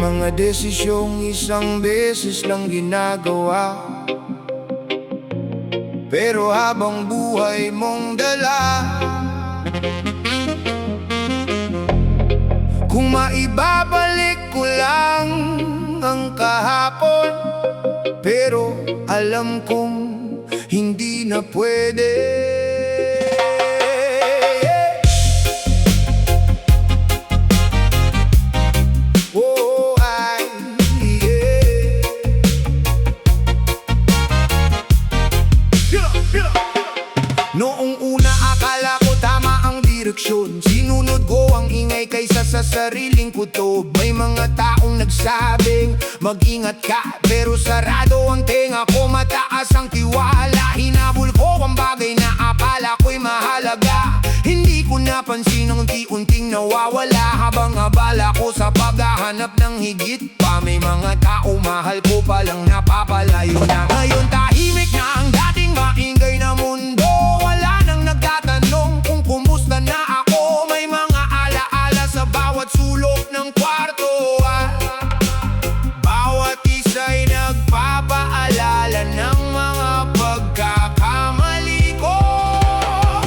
mga desisyong isang beses lang ginagawa, pero habang buhay mong dala. Kung maibabalik ko lang ang kahapon, pero alam kong hindi na pwede. Noong una akala ko tama ang direksyon, sinunod ko ang ingay kaysa sa sariling kutob. May mga taong nagsabing mag-ingat ka, pero sarado ang tenga ko, mataas ang tiwala. Hinabol ko ang bagay na akala ko'y mahalaga. Hindi ko napansin ang unti-unting nawawala, habang abala ko sa paghahanap ng higit pa. May mga tao mahal ko palang napapalayo na. Ngayon tahimik na ang dating maingay na mundo. Wala nang nagtatanong kung kumusta na ako. May mga alaala sa bawat sulok ng kwarto. Bawat isa'y nagpapaalala ng mga pagkakamali ko.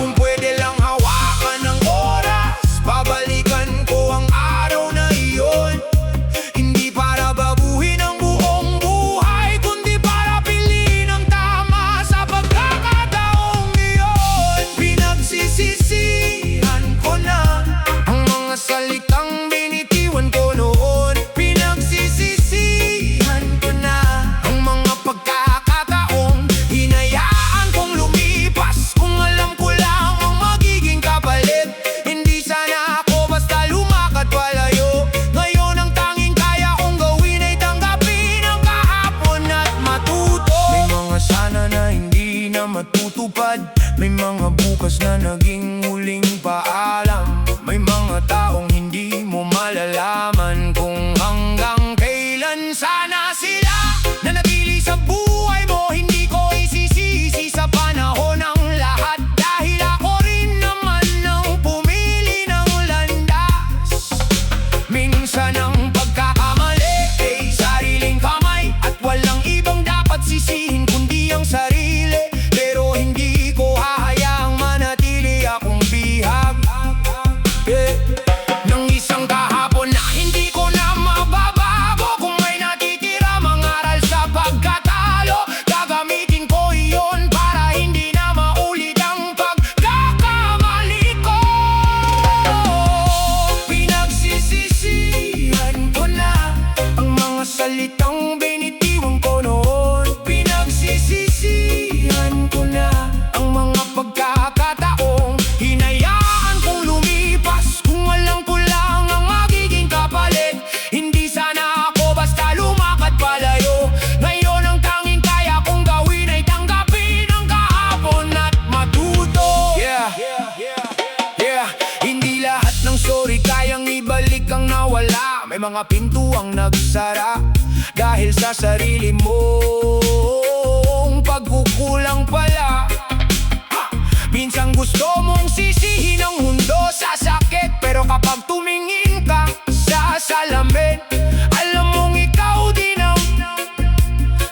Kung pwede lang hawakan ng oras, babalikan ko ang araw na iyon. Hindi para baguhin ang buong buhay, kundi para piliin ang tama sa pagkakataong iyon. Pinagsisisihan ko na ang mga salitang binitiwan ko noon. Pinagsisisihan ko na ang mga pagkakataong hinayaan kong lumipas. Kung alam ko lang ang magiging kapalit, hindi sana ako basta lumakad palayo. Ngayon ang tanging kaya kong gawin ay tanggapin ang kahapon at matuto. May mga sana na hindi na matutupad, may mga bukas na naging huling paalam. May mga taong hindi mo malalaman kung hanggang kailan sana sila nanatili sa buhay mo. Hindi ko isisisi sa panahon ang lahat, dahil ako rin naman ang pumili ng landas. Minsan ang pagkakamali ay sariling kamay, at walang ibang dapat sisihin kundi ang sarili. Pero hindi ko hahayaang manatili akong bihag ng isang kahapon na hindi ko na mababago. Kung may natitira mangaral sa pagkatalo, gagamitin ko iyon para hindi na maulit ang pagkakamali ko. Pinagsisisihan ko na ang mga salitang binitiwan ko noon. Pinagsisisihan ko na ang mga pagkakataong hinayaan kong lumipas. Kung alam ko lang ang magiging kapalit, hindi sana ako basta lumakad palayo. Ngayon ang tanging kaya kong gawin ay tanggapin ang kahapon at matuto. Hindi lahat ng sorry kayang ibalik ang nawala. May mga pintuang nagsara dahil sa sarili mong pagkukulang pala. Minsan gusto mong sisihin ang mundo sa sakit, pero kapag tumingin ka sa salamin, alam mong ikaw din ang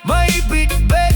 may bitbit.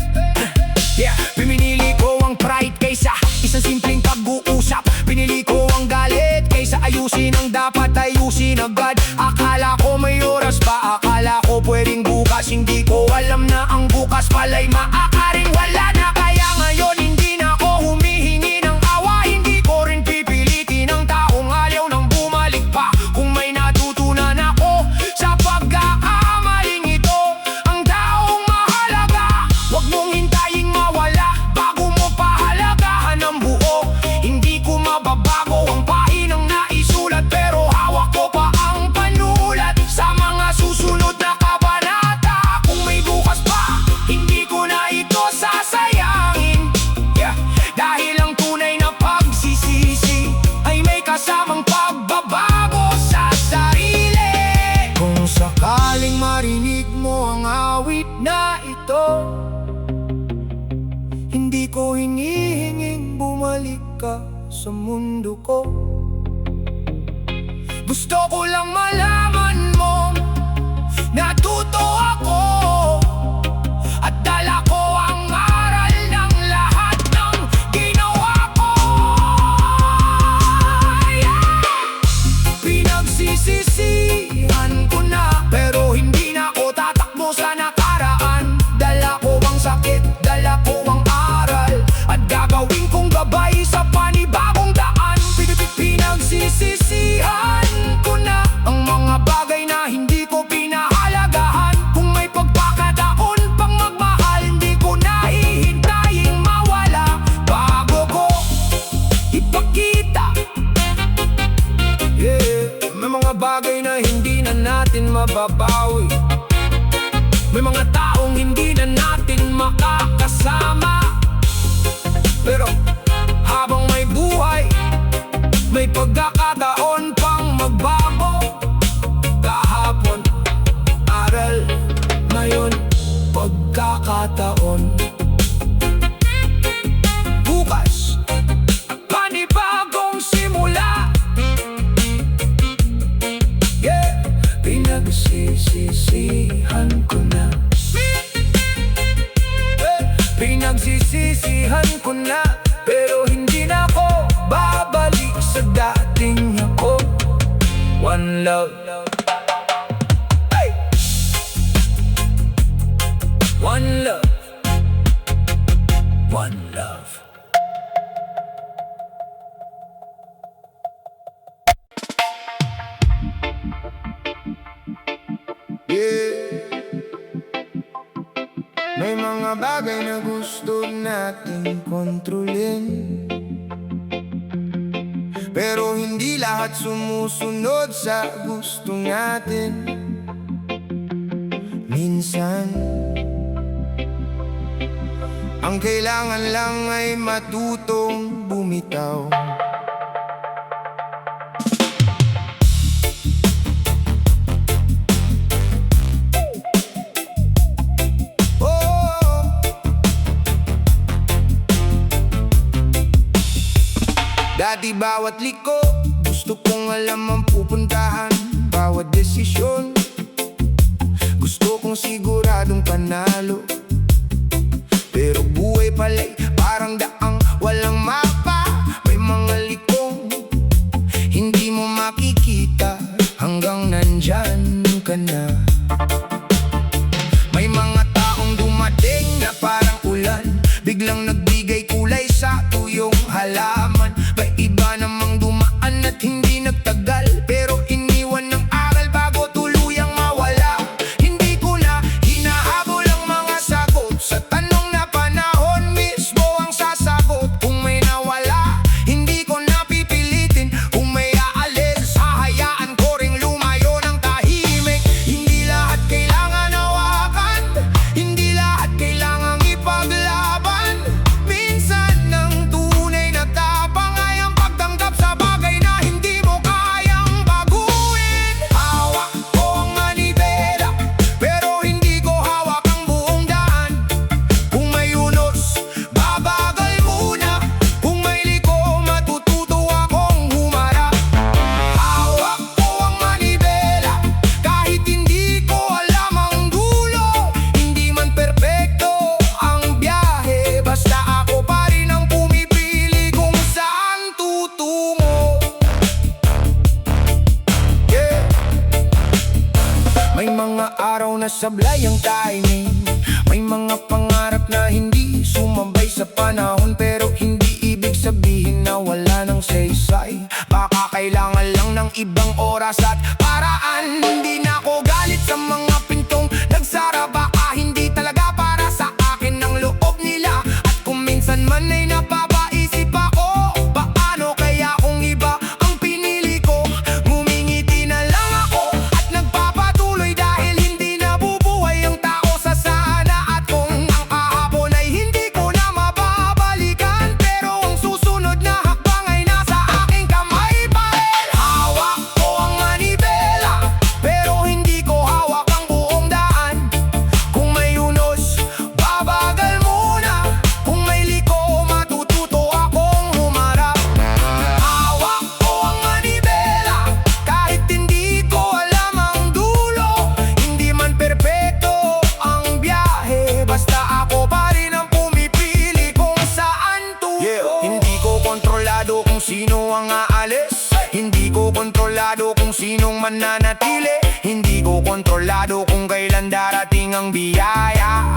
Pinili ko ang pride kaysa isang simpleng pag-uusap. Pinili ko ang galit kaysa ayusin ang dapat ayusin agad. Akala ko may oras pa, akala ko pwedeng bukas. Hindi ko alam na ang bukas pala'y maaaring wala na. Kaya ngayon hindi na ako humihingi ng awa. Hindi ko rin pipilitin ang taong ayaw nang bumalik pa. Kung may natutunan ako sa pagkakamaling ito, ang taong mahalaga, huwag mong hintayin mawala bago mo pahalagahan ang buo. Hindi ko mababago ang pahinang naisulat, pero hawak ko pa ang panulat sa mga susunod na kabanata. Kung may bukas pa, hindi ko na ito sasayangin. Dahil ang tunay na pagsisisi ay may kasamang pagbabago sa sarili. Kung sakaling marinig mo ang awit na ito, hindi ko hinihinging bumalik ka sa mundo ko. Gusto ko lang malaman mo Pinagsisisihan ko na, pero hindi na ako tatakbo sa nakaraan. Dala ko ang sakit, dala ko ang aral, at gagawin kong gabay sa panibagong daan. Pinagsisisihan ko na ang mga bagay na hindi ko pinahalagahan. Kung may pagkakataon pang magmahal, hindi ko nahihintaying mawala bago ko ipakita. May mga bagay na hindi na natin mababawi. May mga taong hindi na natin makakasama. Pero habang may buhay, may pagkakataon pang magbago. Kahapon, aral. Ngayon, pagkakataon. Bukas, panibagong simula. Pinagsisisihan ko na. Pinagsisisihan ko na, pero hindi na ako babalik sa dating ako. One love. Hey! One love. One love. May mga bagay na gusto nating kontrolin, pero hindi lahat sumusunod sa gusto natin. Minsan, ang kailangan lang ay matutong bumitaw. Dati bawat liko, gusto kong alam ang pupuntahan. Bawat desisyon, gusto kong siguradong panalo. Pero buhay pala'y parang daang walang mapa. May mga likong hindi mo makikita hanggang nandyan ka na. May mga taong dumating na parang ulan, biglang nagbigay kulay sa tuyong halaman. May iba namang dumaan at hindi nagtagal, pero iniwan ng aral bago tuluyang mawala. Hindi ko na hinahabol ang mga sagot sa tanong na panahon mismo ang sasagot. Kung may nawala, hindi ko na pipilitin. Kung may aalis, hahayaan ko ring lumayo ng tahimik. Hindi lahat kailangan hawakan, hindi lahat kailangang ipaglaban. Minsan ng tunay na tapang ay ang pagtanggap sa bagay na hindi mo kayang baguhin. Hawak ko ang manibela, pero hindi ko hawak ang buong daan. Kung may unos, babagal muna. Kung may liko, matututo akong humarap. Hawak ko ang manibela, kahit hindi ko alam ang dulo. Hindi man perpekto ang biyahe, basta ako pa rin ang pumipili kung saan tutungo. May mga araw na sablay ang timing, may mga pangarap na hindi sumabay sa panahon. Pero hindi ibig sabihin na wala ng saysay. Baka kailangan lang ng ibang oras at paraan. Hindi na ako galit sa mga pintong nagsara. Baka hindi talaga para sa akin ang loob nila. At kung minsan man ay napapaisip ako, paano kaya kung iba ang pinili ko? Ngumingiti na lang ako at nagpapatuloy, dahil hindi nabubuhay ang tao sa sana. At kung ang kahapon ay hindi ko na mababalikan, pero ang susunod na hakbang ay nasa aking kamay pa rin. Hawak ko ang manibela, pero hindi ko hawak ang buong daan. Kung may unos, babagal muna. Kung may liko, matututo kung sinong mananatili. Hindi ko kontrolado kung kailan darating ang biyaya,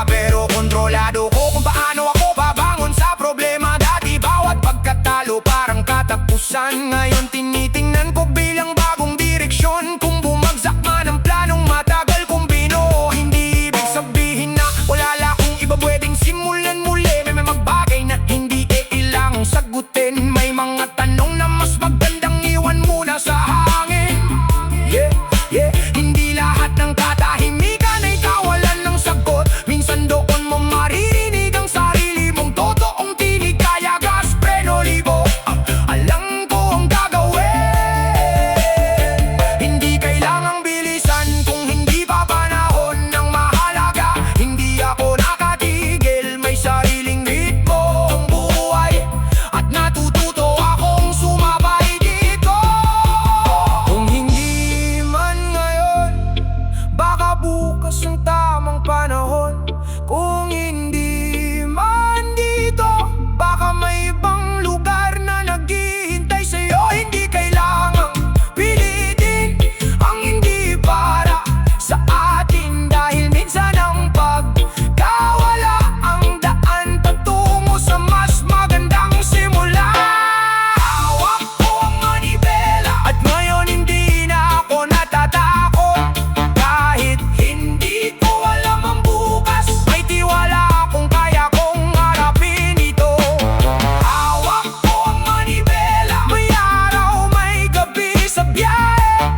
pero kontrolado ko kung paano ako babangon sa problema. Dati bawat pagkatalo parang katapusan, ngayon tinitingnan ko bilang bagong direksyon. Kung bumagsak man ang planong matagal kong binuo, hindi ibig sabihin na wala lang akong iba pwedeng simulan muli. May magbagay na hindi kailangang sagutin, may mga tanong na mas magandang iwan muna sa hangin. Hindi lahat ng katahimikan ay kawalan ng sagot. Minsan doon mo maririnig ang sarili mong totoong tinig. Kaya gas, preno, libo, alam ko ang gagawin. Hindi kailangang bilisan kung hindi pa panahon ng mahalaga. Hindi ako nakatigil, may sariling ritmo ang buhay, at natututo akong sumabay dito. Kung hindi man ngayon, baka bukas ang tamang panahon. Kung hindi man dito, baka may ibang lugar na naghihintay sa'yo. Hindi kailangang pilitin ang hindi para sa atin, dahil minsan ang pagkawala ang daan patungo sa mas magandang simula. Hawak ko ang manibela at ngayon hindi na ako natatakot. Kahit hindi ko alam ang bukas, may tiwala akong kaya kong harapin ito. Hawak ko ang manibela, may araw, may gabi sa biyahe.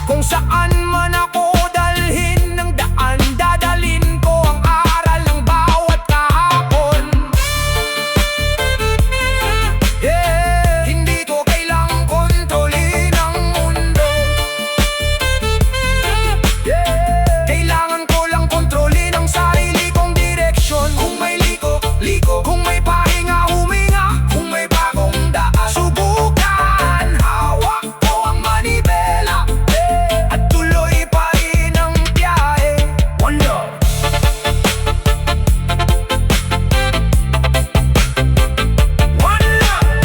Kung saan man ako dalhin ng daan, dadalhin ko ang aral ng bawat kahapon. Hindi ko kailangang kontrolin ang mundo. Kailangan ko lang kontrolin ang sarili kong direksyon. Kung may liko, liko. Kung may pahinga, huminga. Kung may bagong daan, subukan. Hawak ko ang manibela at tuloy pa rin ang biyahe. One love. One love.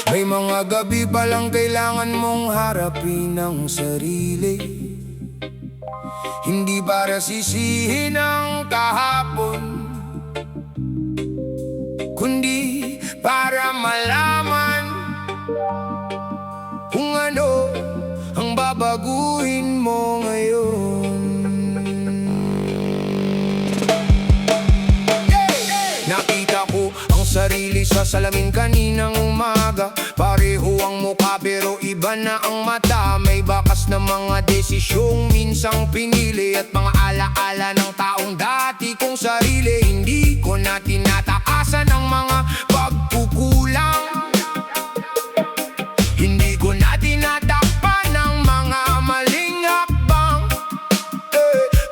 May mga gabi palang kailangan mong harapin ang sarili. Hindi para sisihin ang kahapon, kundi para malaman kung ano ang babaguhin mo ngayon. Nakita ko ang sarili sa salamin kaninang umaga. Pareho ang mukha pero iba na ang mata. May bakas na mga desisyong minsang pinili, at mga alaala ng taong dati kong sarili. Hindi ko na tinataasan ang mga pagkukulang. Hindi ko na tinatakpan ang mga maling hakbang.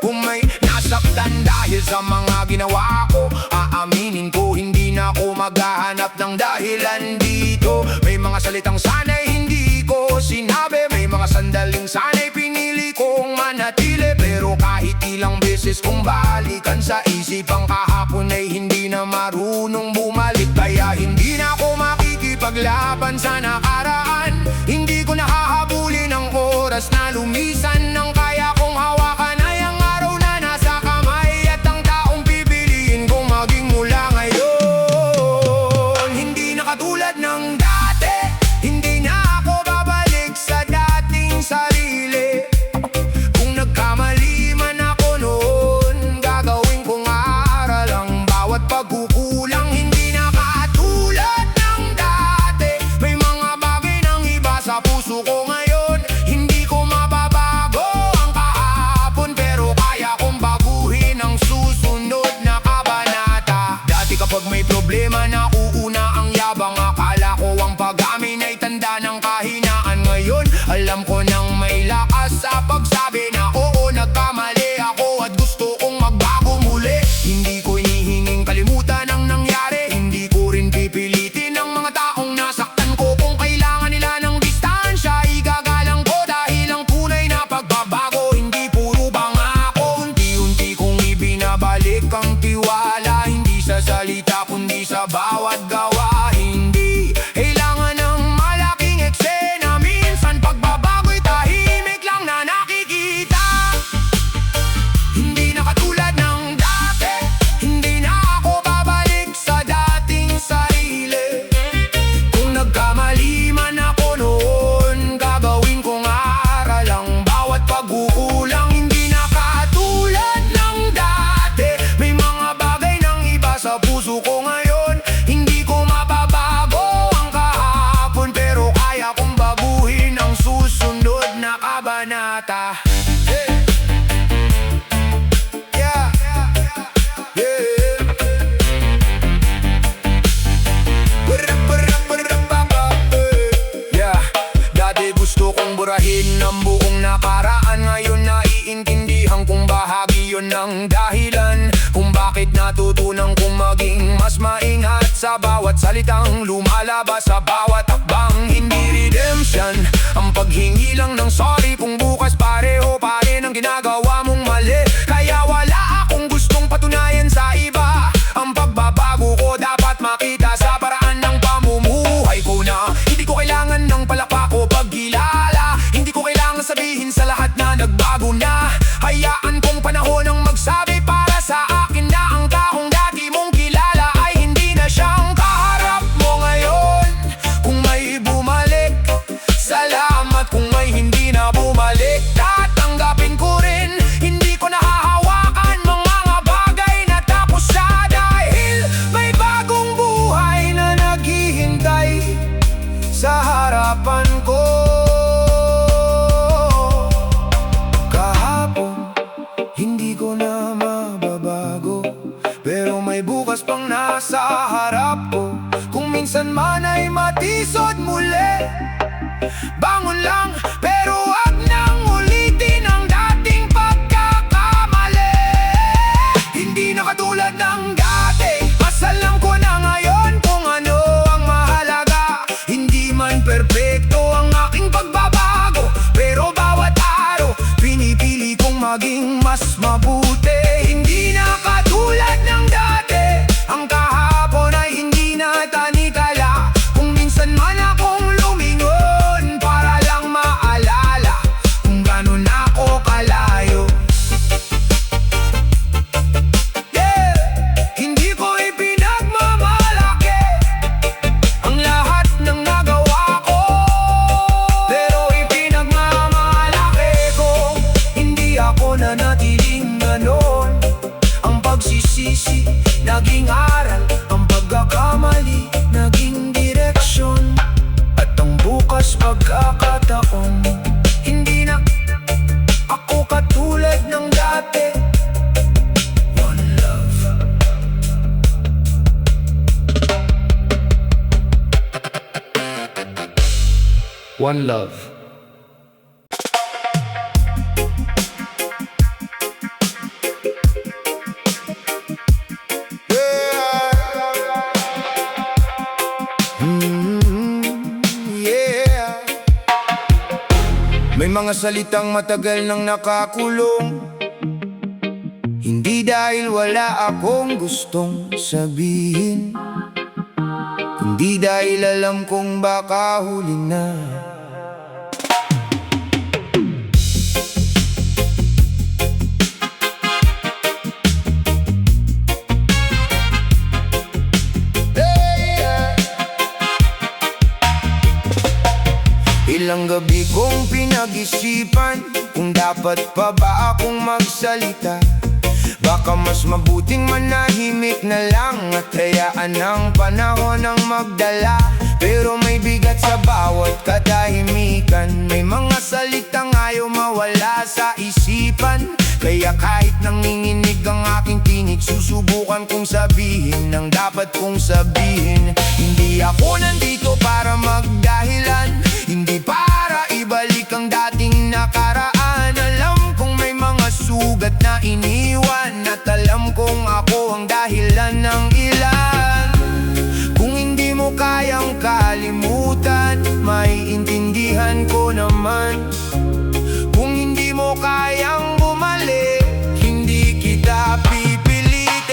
Kung may nasaktan dahil sa mga ginawa ko, aaminin ko hindi na ako maghahanap ng dahilan dito. May mga salitang sana'y hindi ko sinabi, may mga sandaling sana'y pinili kong manatili. Pero kahit ilang beses kong balikan sa isip ang kahapon ay hindi na marunong bumalik. Kaya hindi na ako makikipaglaban sa nakaraan. Hindi ko nahahabulin ang oras na lumisan. Ang kaya kong hawakan ay ang araw na nasa kamay, at ang taong pipiliin kong maging mula ngayon. Hindi na katulad ng dati, hindi na ako babalik sa dating sarili. Kung nagkamali man ako noon, gagawin kong aral ang bawat pagkukulang. Hindi na katulad ng dati, may mga kang tiwala, hindi sa salita kundi sa bawat gawa. Hindi kailangan ng malaking eksena, minsan pagbabago'y tahimik lang na nakikita. Hindi na katulad ng dati, hindi na ako babalik sa dating sarili. Kung nagkamali man ako noon, gagawin kong aral ang bawat pagkukulang. Hindi na katulad ng dati, may mga bagay ng iba sa puso ko ngayon. Hindi ko mababago ang kahapon, pero kaya kong baguhin ang susunod na kabanata. Yeah. Yeah. Dati gusto kong burahin ang buong nakaraan, ngayon naiintindihan kong bahagi yun ng dahilan kung bakit natutunan kong maging mas maingat sa bawat salitang lumalabas sa bawat akbang. Hindi redemption ang paghingi lang ng sorry kung bukas pareho pa rin ang ginagawa mong mali. Kaya wala akong gustong patunayan sa iba, ang pagbabago ko dapat makita sa paraan ng pamumuhay ko na hindi ko kailangan ng palakpak o pagkilala. Hindi ko kailangan sabihin sa lahat na nagbago na. Hayaan kong panahon ang magsabi para sa akin na ang taong dati mong kilala ay hindi na siyang kaharap mo ngayon. Kung may bumalik, salamat. Kung may hindi na bumalik, tatanggapin ko rin. Hindi ko nahahawakan mga bagay na tapos na, dahil may bagong buhay na naghihintay sa harapan ko. Kahapon, hindi ko na mababago, pero may bukas pang nasa harap ko. Kung minsan man ay matisod muli, bangon lang, pero wag nang ulitin ang dating pagkakamali. Hindi na katulad ng dati, mas alam ko na ngayon kung ano ang mahalaga. Hindi man perpekto ang aking pagbabago, pero bawat araw pinipili kong maging mas mabuti. Hindi na katulad ng dati, ang kahapon ay hindi na tanikala. Kung minsan man akong lumingon para lang maalala kung gano'n ako kalayo. Yeah! Hindi ko ipinagmamalaki ang lahat ng nagawa ko, pero ipinagmamalaki ko hindi ako nanatiling ganon. Ang pagsisisi naging aral, ang pagkakamali naging direksyon, at ang bukas pagkakataon. Hindi na ako katulad ng dati. One love. One love. Yeah. May mga salitang matagal nang nakakulong, hindi dahil wala akong gustong sabihin, hindi dahil alam kong baka huli na. Ilang gabi kong pinag-isipan kung dapat pa ba akong magsalita. Baka mas mabuting manahimik na lang at hayaan ang panahon ang magdala. Pero may bigat sa bawat katahimikan, may mga salitang ayaw mawala sa isipan. Kaya kahit nanginginig ang aking tinig, susubukan kong sabihin ang dapat kong sabihin. Hindi ako nandito para magdahilan, hindi para ibalik ang dating nakaraan. Alam kong may mga sugat na iniwan, at alam kong ako ang dahilan ng ilan. Kung hindi mo kayang kalimutan, maiintindihan ko naman. Kung hindi mo kayang bumalik, hindi kita pipilitin.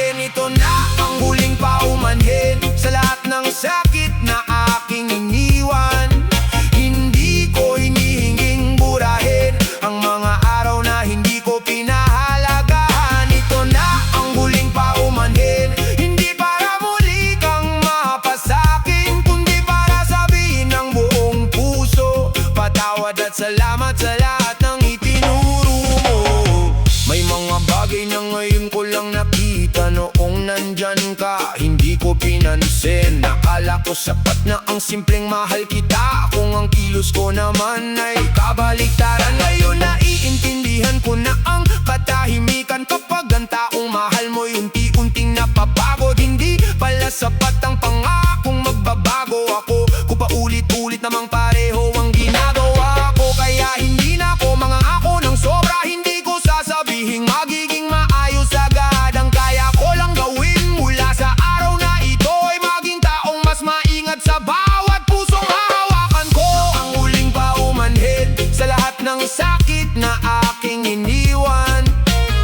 nakita noong nandyan ka. Hindi ko pinansin, nakala ko sapat na ang simpleng mahal kita. Kung ang kilos ko naman ay kabaliktaran. Ngayon naiintindihan ko na ang katahimikan kapag ang taong mahal mo'y unti-unting napapagod. Hindi pala sapat ang pangakong magbabago ako, kung paulit-ulit namang pareho ang ginagawa ko. Kaya hindi na ako mangako ng sobra, hindi ko sasabihing magiging maayos agad. Ang kaya ko lang gawin mula sa araw na ito ay maging taong mas maingat sa bawat pusong hahawakan ko. Ang huling paumanhin sa lahat ng sakit na aking iniwan.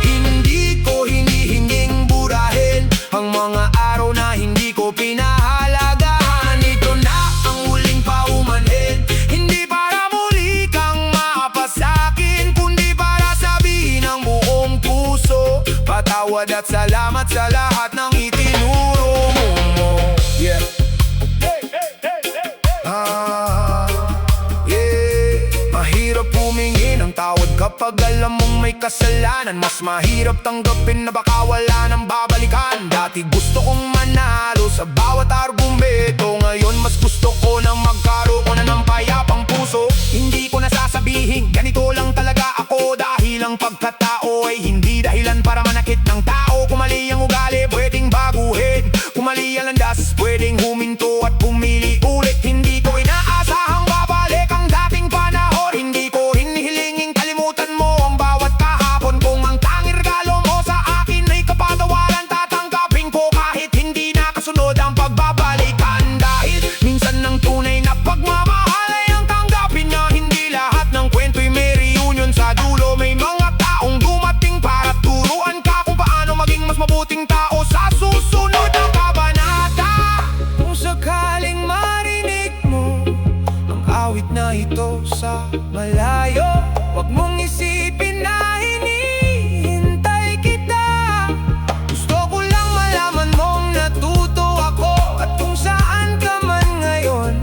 Hindi ko hinihinging burahin ang mga araw na hindi ko pinahalagahan. Ito na ang huling paumanhin, hindi para muli kang mapasakin, kundi para sabihin ang buong puso patawad at salamat sa lahat ng itinuro mo. Yeah. Mahirap humingi ng tawad kapag alam mong may kasalanan. Mas mahirap tanggapin na baka wala nang babalikan. Dati gusto kong manalo sa bawat argumento, ngayon mas gusto ko na magkaroon na ng payapang puso. Hindi ko nasasabihin ganito lang talaga ako, dahil ang pagkatao ay hindi dahilan para manakit ng tao. Kung mali ang ugali, pwedeng baguhin. Kung mali ang landas, pwedeng huminto at pumili ulit. Hindi ko inaasahang babalik ang dating panahon. Hindi ko hinihilinging kalimutan mo ang bawat kahapon. Kung ang tanging regalo mo sa akin ay kapatawaran, tatanggapin ko kahit hindi nakasunod ang pagbabalikan. Dahil minsan ng tunay na pagmamahal ay ang tanggapin na hindi lahat ng kwento'y may reunion. Sa dulo may mga taong dumating para turuan ka kung paano maging mas mabuting tao sa susunod na kabanata. Kung sakaling marinig mo ang awit na ito sa malayo, wag mong isipin na hinihintay kita. Gusto ko lang malaman mong natuto ako, at kung saan ka man ngayon,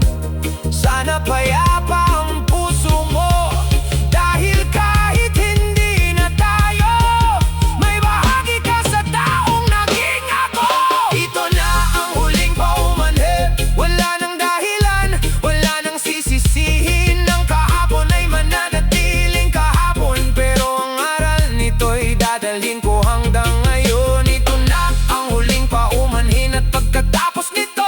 sana payapa ang puso mo. Dahil kahit hindi na tayo, may bahagi ka sa taong naging ako. Ito na ang huling paumanhin, wala nang dahilan, wala nang sisisihin. Ang kahapon ay mananatiling kahapon, pero ang aral nito'y dadalhin ko hanggang ngayon. Ito na ang huling paumanhin, at pagkatapos nito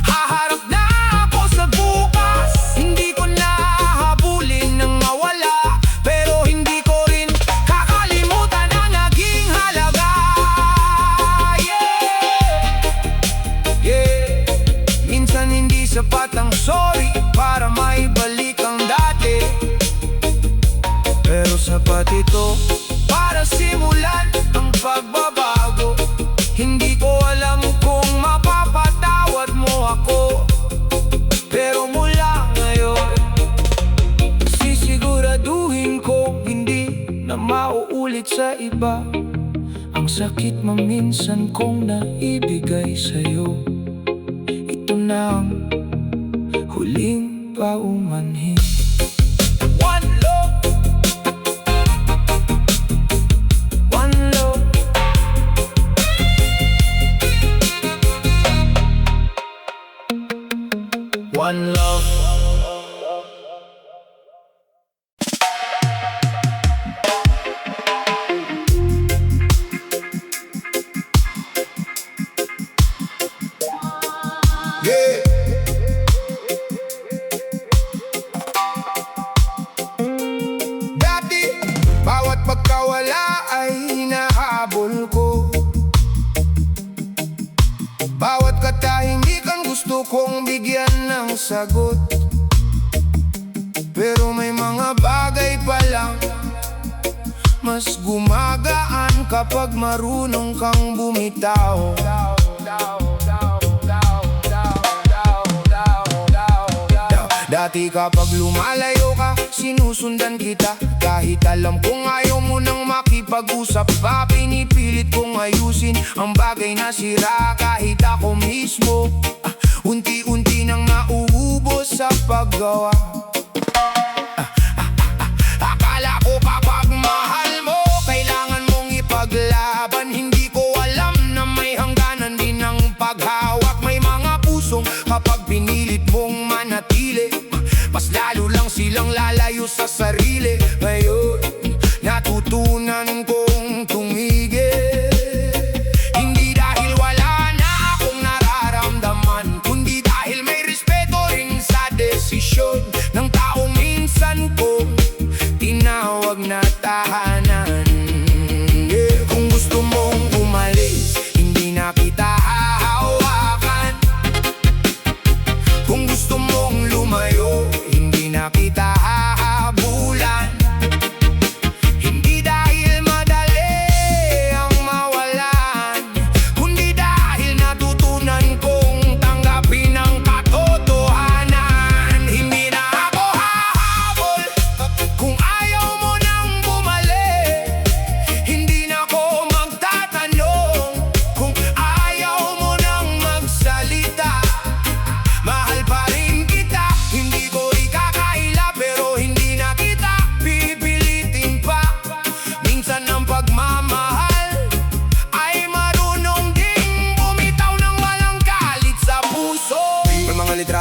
haharap na ako sa bukas. Hindi ko na hahabulin ng mawala, pero hindi ko rin kakalimutan ang naging halaga. Minsan hindi sapat ang sorry para maibalik ang dati, pero sapat ito para simulan ang pagbabago. Hindi ko alam kung mapapatawad mo ako, pero mula ngayon sisiguraduhin ko hindi na mauulit sa iba ang sakit maminsan kong naibigay sa'yo. Ito na ang huling paumanhin. One love, one love. One love. Yeah. Dati, bawat pagkawala ay hinahabol ko. Bawat katahimikan gusto kong bigyan ng sagot, pero may mga bagay pa lang mas gumagaan kapag marunong kang bumitaw. Dati kapag lumalayo ka, sinusundan kita. Kahit alam kong ayaw mo nang makipag-usap pa, pinipilit kong ayusin ang bagay na sira. Kahit ako mismo unti-unti nang nauubos sa paggawa. Akala ko kapag mahal mo, kailangan mong ipaglaban. Hindi ko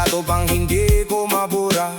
sigurado bang hindi ko mabura.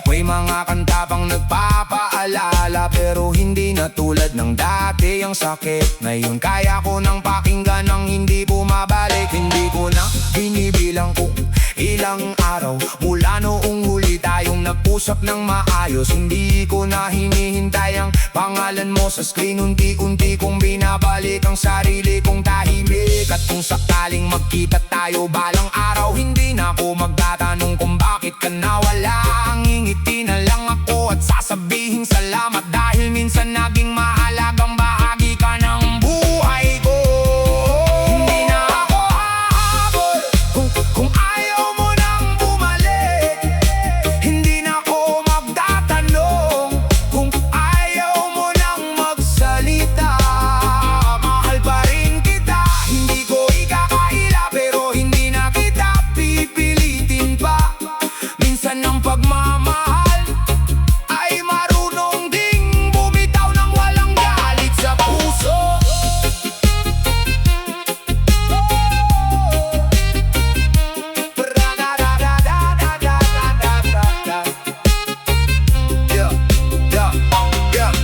May mga kanta pang nagpapaalala, pero hindi na tulad ng dati ang sakit. Ngayon kaya ko nang pakinggan ng hindi bumabalik. Hindi ko na binibilang kung ilang araw mula noong huli tayong nag-usap ng maayos. Hindi ko na hinihintay ang pangalan mo sa screen. Unti-unti kong binabalik ang sarili kong tahimik. At kung sakaling magkita tayo balang araw, hindi na ako magtatanong kung bakit ka nawala. Ang ngingiti na lang ako at sasabihin salamat, dahil minsan naging mahalagang bahagi ka ng buhay ko. Hindi na ako hahabol kung ayaw mo nang bumalik. Hindi na ako magtatanong kung ayaw mo nang magsalita. Mahal pa rin kita, hindi ko ikakaila, pero hindi na kita pipilitin pa. Minsan ang pagmamahal ay marunong ding bumitaw ng walang galit sa puso.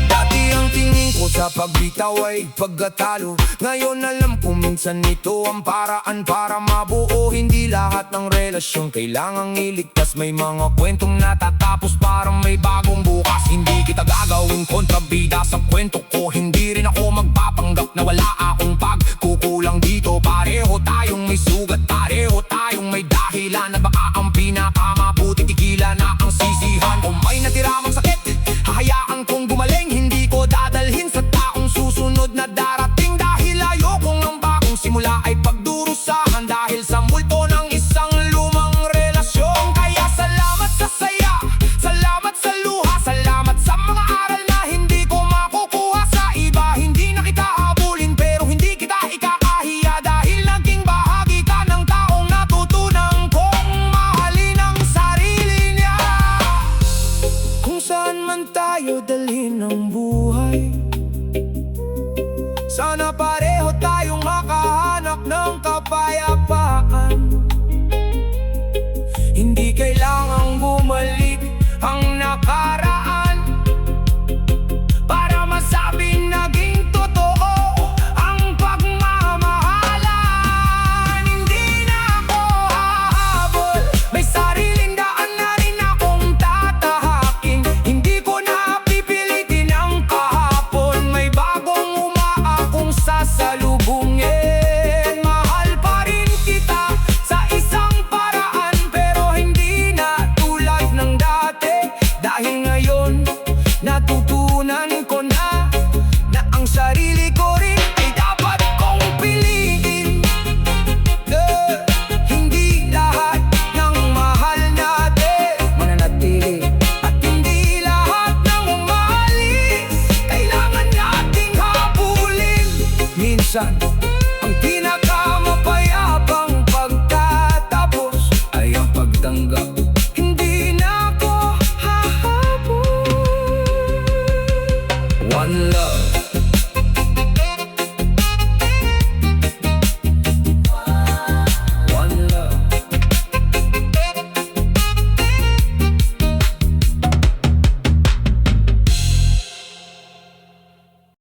Dati ang tingin ko sa pagbitaw ay pagkatalo. Ngayon alam ko minsan ito ang paraan para mabuo. Hindi lahat ng relasyon kailangang iligtas. May mga kwentong natatapos parang may bagong bukas. Hindi kita gagawing kontrabida sa kwento ko. Hindi rin ako magpapanggap na wala akong pagkukulang dito. Pareho tayong may sugat, pareho tayong may dahilan. At baka ang pinakamabuti tigilan na ang sisihan. Kung may natira mang sakit, hahayaan kong gumaling. Hindi ko dadalhin sa taong susunod na darating, dahil ayokong ang bagong simula ay pagdurusahan dahil sa multo ng isang lumang relasyon. Kaya salamat sa saya, salamat sa luha, salamat sa mga aral na hindi ko makukuha sa iba. Hindi na kita habulin, pero hindi kita ikakahiya, dahil naging bahagi ka ng taong natutunan kong mahalin ang sarili niya. Kung saan man tayo dalhin ng buhay, sana pareho tayong makahanap ng kapayapaan.